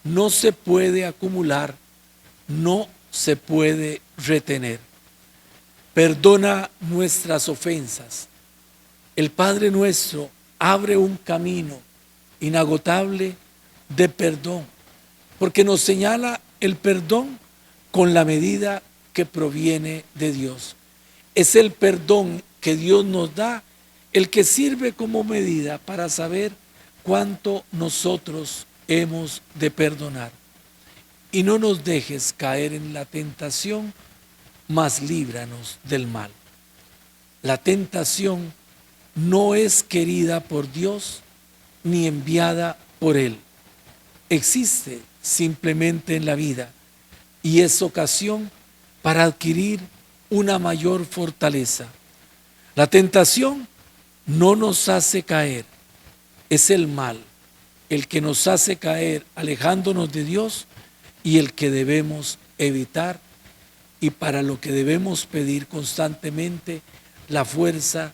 No se puede acumular, no se puede retener. Perdona nuestras ofensas. El Padre nuestro abre un camino inagotable de perdón, porque nos señala el perdón con la medida que proviene de Dios. Es el perdón que Dios nos da el que sirve como medida para saber cuánto nosotros hemos de perdonar. Y no nos dejes caer en la tentación, mas líbranos del mal. La tentación no es querida por Dios ni enviada por Él. Existe simplemente en la vida y es ocasión para adquirir una mayor fortaleza. La tentación no nos hace caer, es el mal el que nos hace caer alejándonos de Dios y el que debemos evitar y para lo que debemos pedir constantemente la fuerza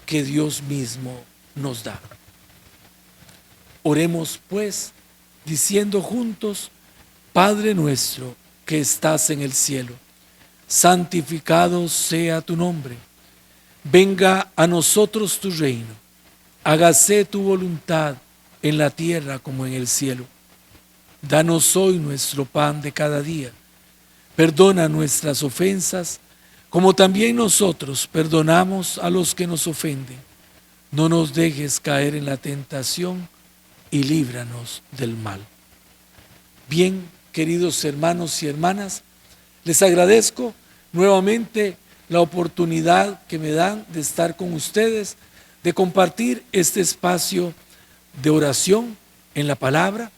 que Dios mismo nos da. Oremos pues diciendo juntos: Padre nuestro que estás en el cielo, santificado sea tu nombre. Venga a nosotros tu reino. Hágase tu voluntad en la tierra como en el cielo. Danos hoy nuestro pan de cada día. Perdona nuestras ofensas, como también nosotros perdonamos a los que nos ofenden. No nos dejes caer en la tentación y líbranos del mal. Bien, queridos hermanos y hermanas, les agradezco nuevamente la oportunidad que me dan de estar con ustedes, de compartir este espacio de oración en la palabra,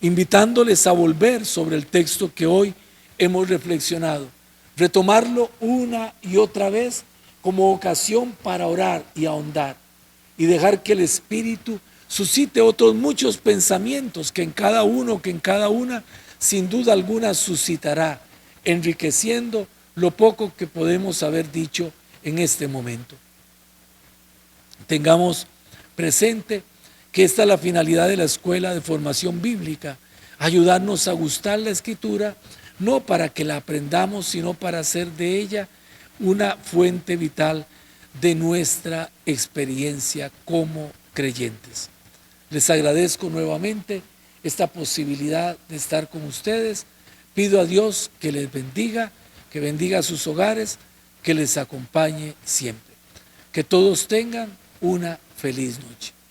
invitándoles a volver sobre el texto que hoy hemos reflexionado, retomarlo una y otra vez como ocasión para orar y ahondar y dejar que el Espíritu suscite otros muchos pensamientos que en cada uno, que en cada una, sin duda alguna suscitará, enriqueciendo lo poco que podemos haber dicho en este momento. Tengamos presente que esta es la finalidad de la Escuela de Formación Bíblica, ayudarnos a gustar la Escritura, no para que la aprendamos, sino para hacer de ella una fuente vital de nuestra experiencia como creyentes. Les agradezco nuevamente esta posibilidad de estar con ustedes. Pido a Dios que les bendiga, que bendiga a sus hogares, que les acompañe siempre. Que todos tengan una feliz noche.